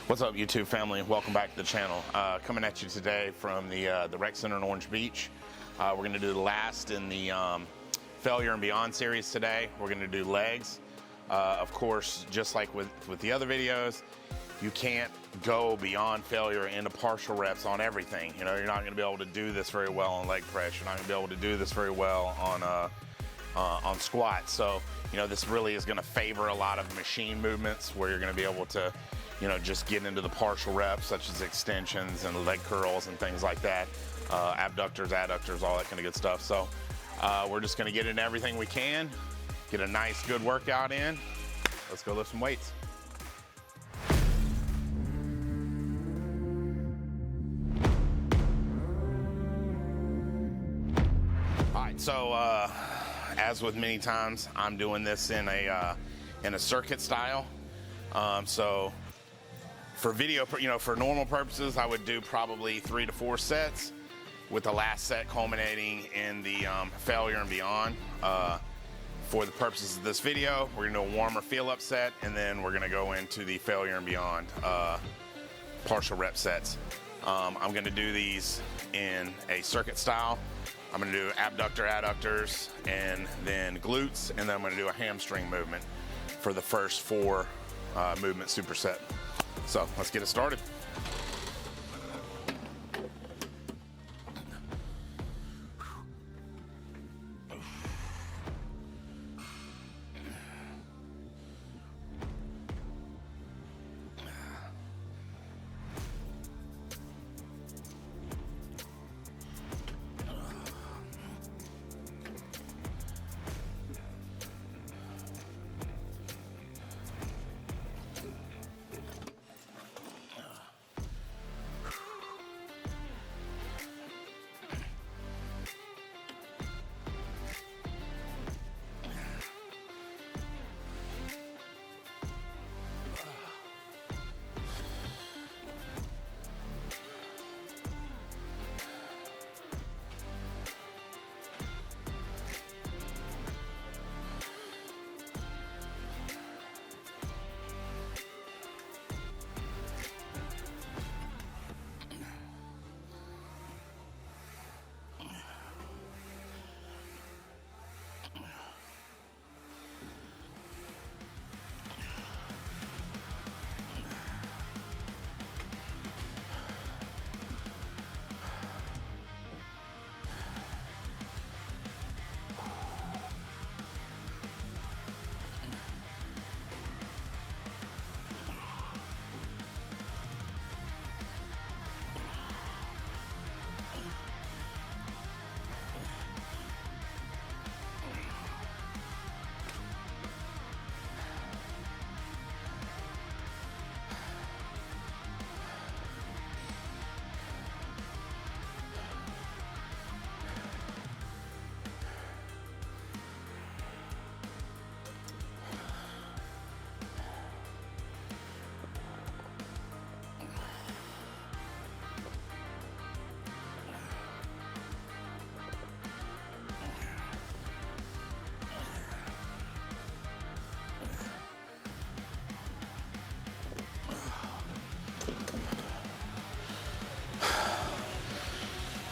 What's up, YouTube family? Welcome back to the channel. Coming at you today from the Rec Center in Orange Beach. We're going to do the last in the Failure and Beyond series today. We're going to do legs. Of course, just like with the other videos, you can't go beyond failure into partial reps on everything. You know, you're not going to be able to do this very well on leg press. You're not going to be able to do this very well on squats. So, you know, this really is going to favor a lot of machine movements where you're going to be able to, you know, just get into the partial reps such as extensions and leg curls and things like that, abductors, adductors, all that kind of good stuff. So we're just going to get into everything we can, get a nice good workout in. Let's go lift some weights. All right, so as with many times, I'm doing this in a circuit style. So for video, you know, for normal purposes, I would do probably 3 to 4 sets, with the last set culminating in the Failure and Beyond. For the purposes of this video, we're gonna do a warmer feel-up set, and then we're gonna go into the Failure and Beyond partial rep sets. I'm gonna do these in a circuit style. I'm gonna do abductor, adductors, and then glutes, and then I'm gonna do a hamstring movement for the first 4 movement superset. So let's get it started.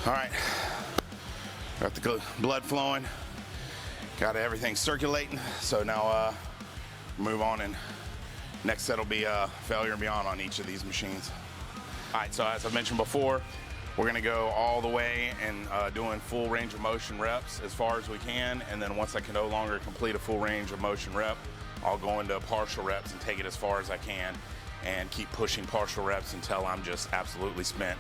All right, got the blood flowing, got everything circulating. So now move on, and next set will be Failure and Beyond on each of these machines. All right, so as I mentioned before, we're gonna go all the way and doing full range of motion reps as far as we can. And then once I can no longer complete a full range of motion rep, I'll go into partial reps and take it as far as I can and keep pushing partial reps until I'm just absolutely spent.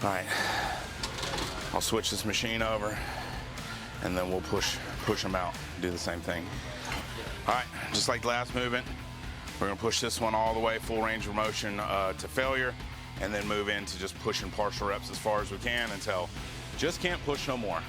All right, I'll switch this machine over, and then we'll push them out, do the same thing. All right, just like the last movement, We're gonna push this one all the way, full range of motion to failure, and then move into just pushing partial reps as far as we can until just can't push no more.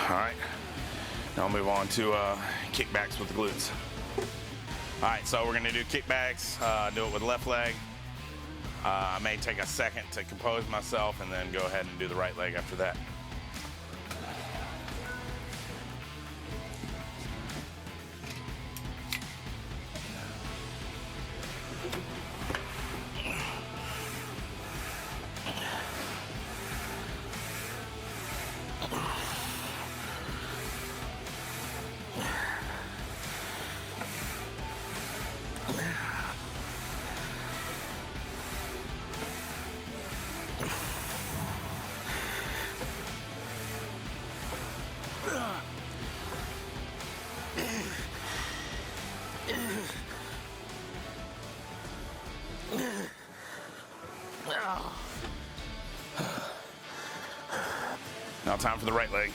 All right, now I'll move on to kickbacks with the glutes. All right, so we're gonna do kickbacks, do it with the left leg. I may take a second to compose myself and then go ahead and do the right leg after that. Now time for the right leg.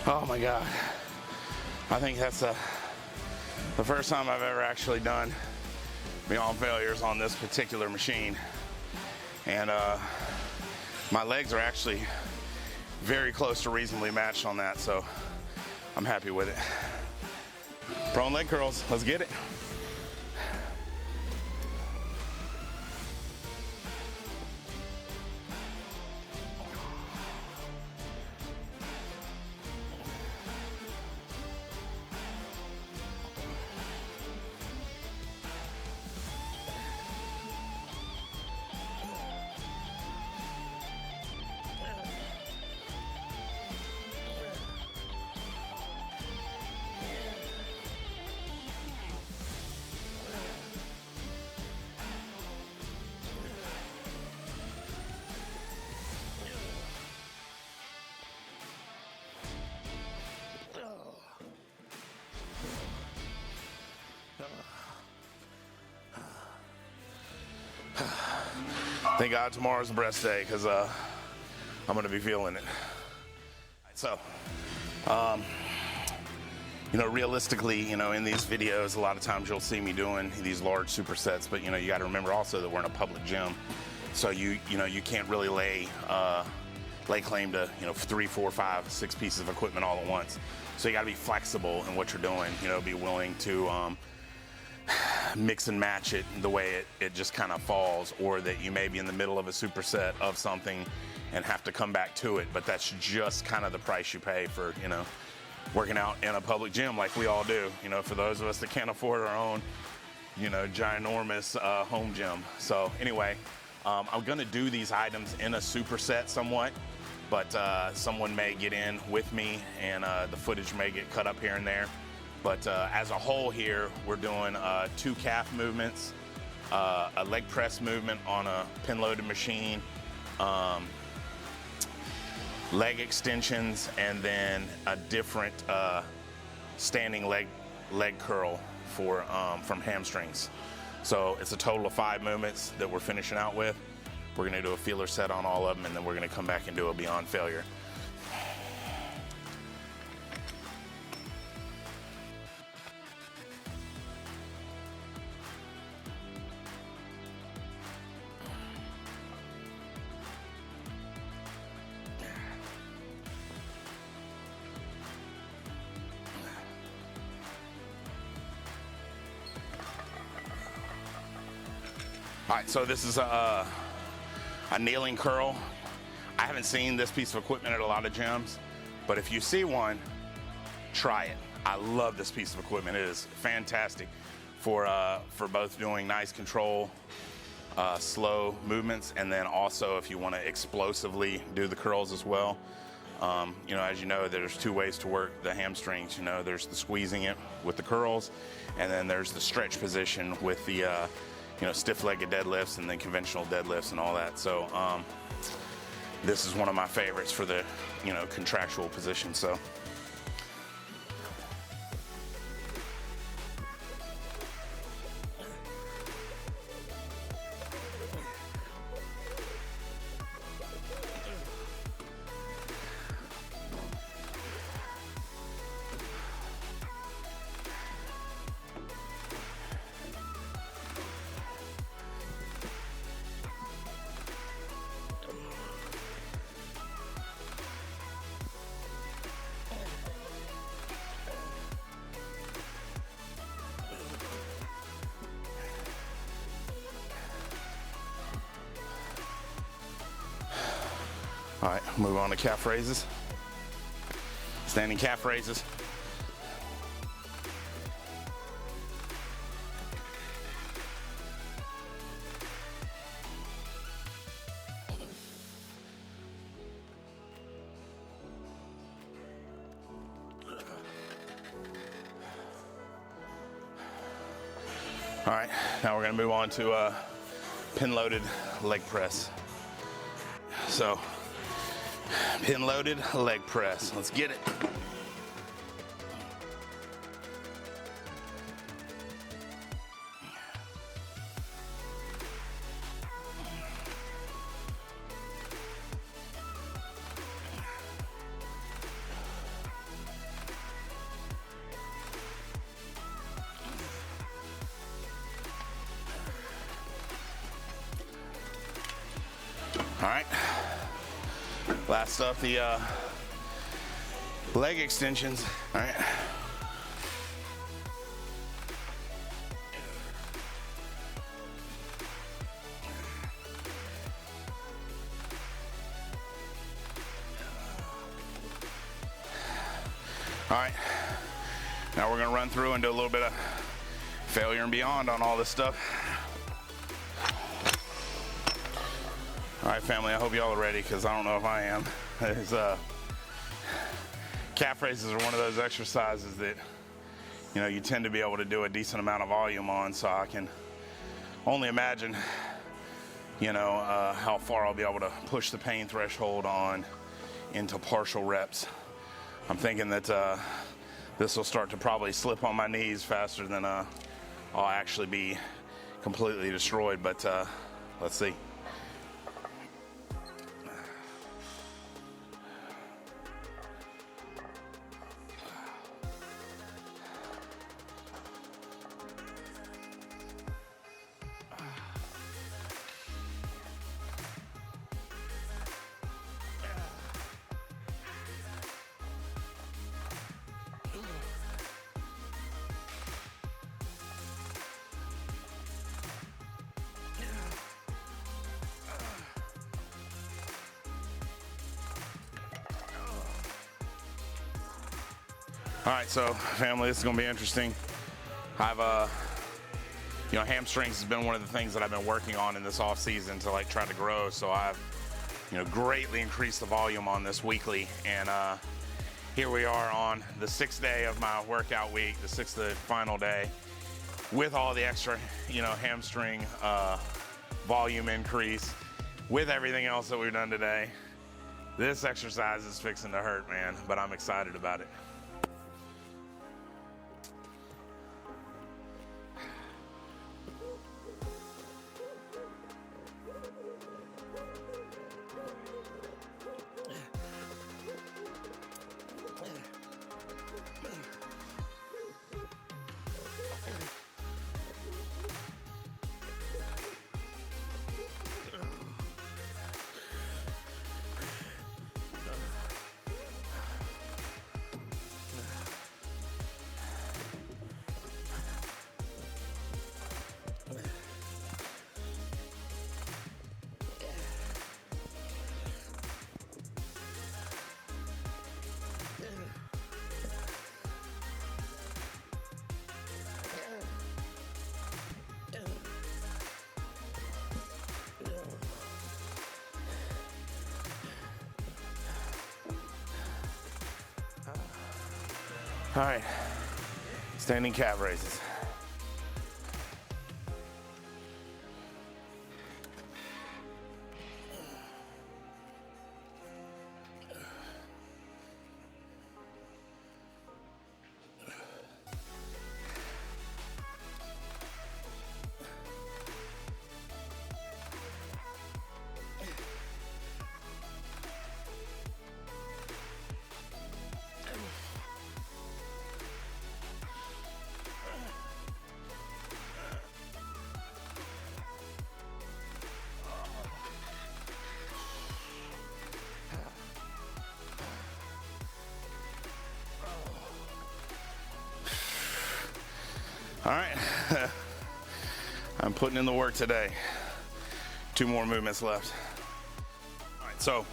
Oh my God. I think that's the first time I've ever actually done beyond failures on this particular machine. And my legs are actually very close to reasonably matched on that, so I'm happy with it. Prone leg curls, let's get it. Thank God tomorrow's a breast day, because I'm gonna be feeling it. So, you know, realistically, you know, in these videos, a lot of times you'll see me doing these large supersets, but you know, you got to remember also that we're in a public gym, so you know, you can't really lay claim to, you know, 3, 4, 5, 6 pieces of equipment all at once. So you got to be flexible in what you're doing. You know, be willing to mix and match it the way it just kind of falls, or that you may be in the middle of a superset of something and have to come back to it. But that's just kind of the price you pay for, you know, working out in a public gym like we all do. You know, for those of us that can't afford our own, you know, ginormous home gym. So anyway, I'm gonna do these items in a superset somewhat, but someone may get in with me and the footage may get cut up here and there. But as a whole here, we're doing 2 calf movements, a leg press movement on a pin-loaded machine, leg extensions, and then a different standing leg curl for from hamstrings. So it's a total of 5 movements that we're finishing out with. We're gonna do a feeler set on all of them, and then we're gonna come back and do a beyond failure. All right, so this is a kneeling curl. I haven't seen this piece of equipment at a lot of gyms, but if you see one, try it. I love this piece of equipment. It is fantastic for both doing nice control, slow movements, and then also if you want to explosively do the curls as well. You know, as you know, there's two ways to work the hamstrings. You know, there's the squeezing it with the curls, and then there's the stretch position with the you know, stiff-legged deadlifts and then conventional deadlifts and all that. So this is one of my favorites for the, you know, contractual position. So. All right, move on to calf raises. Standing calf raises. All right, now we're gonna move on to pin-loaded leg press. So, pin-loaded leg press. Let's get it. All right, last up, the leg extensions. All right. All right, now we're gonna run through and do a little bit of failure and beyond on all this stuff. All right, family, I hope y'all are ready, because I don't know if I am. Calf raises are one of those exercises that, you know, you tend to be able to do a decent amount of volume on, so I can only imagine, you know, how far I'll be able to push the pain threshold on into partial reps. I'm thinking that this will start to probably slip on my knees faster than I'll actually be completely destroyed, but let's see. All right, so family, this is gonna be interesting. I've, you know, hamstrings has been one of the things that I've been working on in this off season to like try to grow. So I've, you know, greatly increased the volume on this weekly. And here we are on the 6th day of my workout week, the 6th and final day, with all the extra, you know, hamstring volume increase, with everything else that we've done today. This exercise is fixing to hurt, man, but I'm excited about it. All right, standing calf raises. All right, I'm putting in the work today. 2 more movements left. All right, so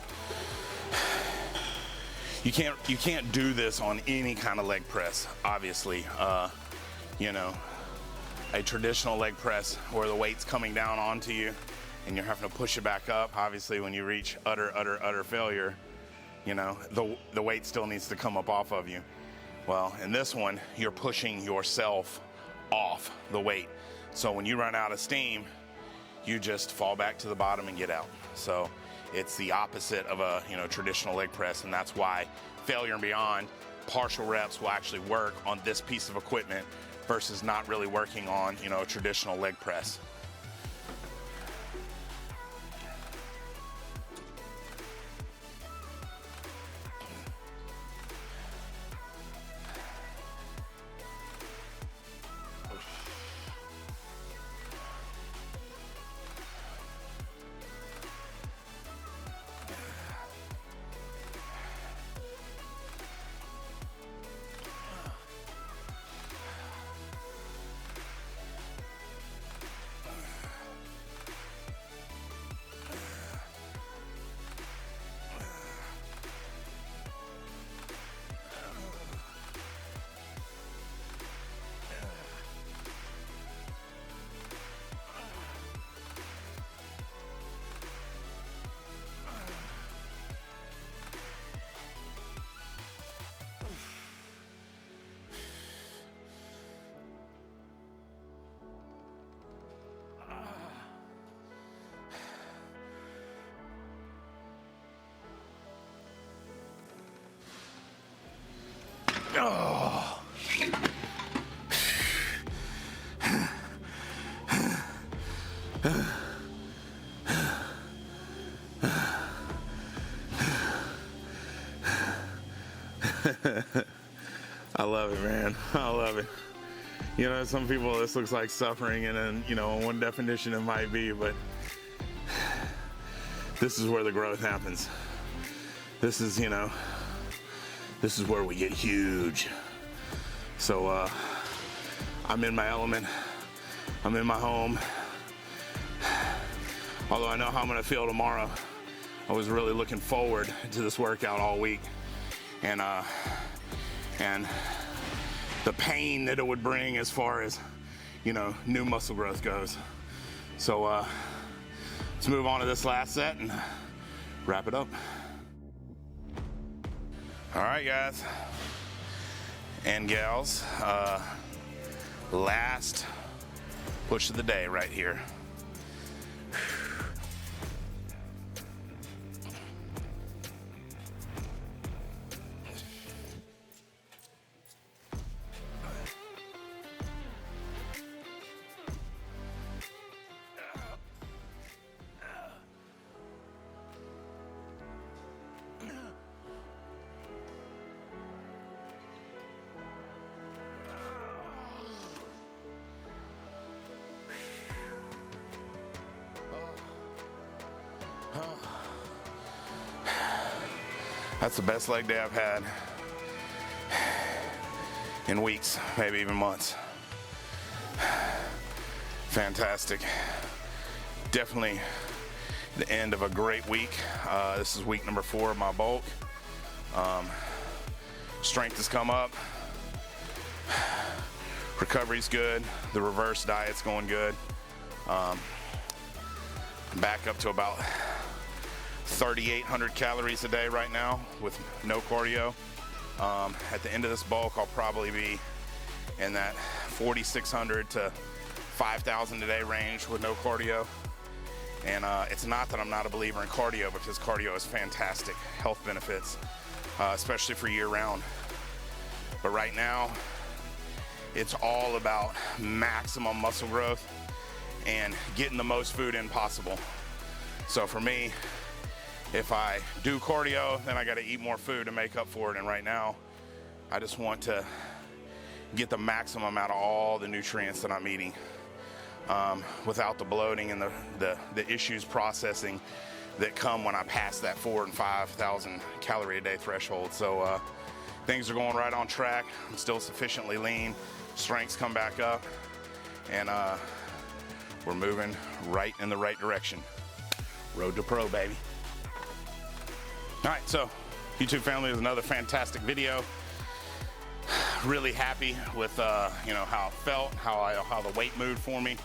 you can't do this on any kind of leg press, obviously. You know, a traditional leg press where the weight's coming down onto you and you're having to push it back up. Obviously, when you reach utter failure, you know, the weight still needs to come up off of you. Well, in this one, you're pushing yourself off the weight. So when you run out of steam, you just fall back to the bottom and get out. So it's the opposite of a traditional leg press, and that's why Failure and Beyond partial reps will actually work on this piece of equipment versus not really working on a traditional leg press. Oh. I love it, man. I love it. Some people, this looks like suffering, and then, one definition it might be, but this is where the growth happens. This is where we get huge. So I'm in my element. I'm in my home. Although I know how I'm gonna feel tomorrow, I was really looking forward to this workout all week. And the pain that it would bring as far as, new muscle growth goes. So let's move on to this last set and wrap it up. All right, guys and gals, last push of the day right here. That's the best leg day I've had in weeks, maybe even months. Fantastic. Definitely the end of a great week. This is week number 4 of my bulk. Strength has come up. Recovery's good. The reverse diet's going good. I'm back up to about 3,800 calories a day right now with no cardio. At the end of this bulk, I'll probably be in that 4,600 to 5,000 a day range with no cardio. And it's not that I'm not a believer in cardio, because cardio is fantastic health benefits, especially for year round. But right now, it's all about maximum muscle growth and getting the most food in possible. So for me, if I do cardio, then I got to eat more food to make up for it. And right now, I just want to get the maximum out of all the nutrients that I'm eating, without the bloating and the issues processing that come when I pass that 4,000 and 5,000 calorie a day threshold. So things are going right on track. I'm still sufficiently lean. Strength's come back up, and we're moving right in the right direction. Road to pro, baby. All right, so YouTube family, is another fantastic video. Really happy with how it felt, how the weight moved for me.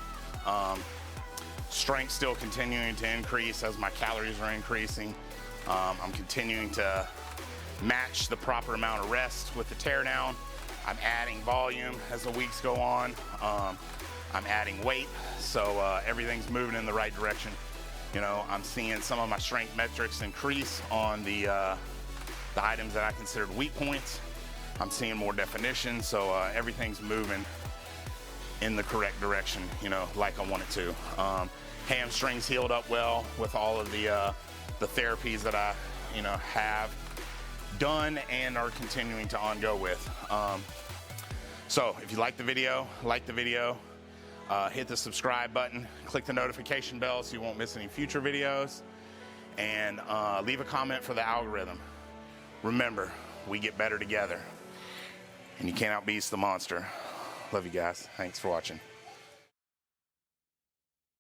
Strength still continuing to increase as my calories are increasing. I'm continuing to match the proper amount of rest with the tear down. I'm adding volume as the weeks go on. I'm adding weight, so everything's moving in the right direction. I'm seeing some of my strength metrics increase on the items that I considered weak points. I'm seeing more definition, so everything's moving in the correct direction, like I want it to. Hamstrings healed up well with all of the therapies that I, have done and are continuing to go with. So if you like the video, hit the subscribe button, click the notification bell so you won't miss any future videos, and leave a comment for the algorithm. Remember, we get better together, and you can't outbeast the monster. Love you guys. Thanks for watching.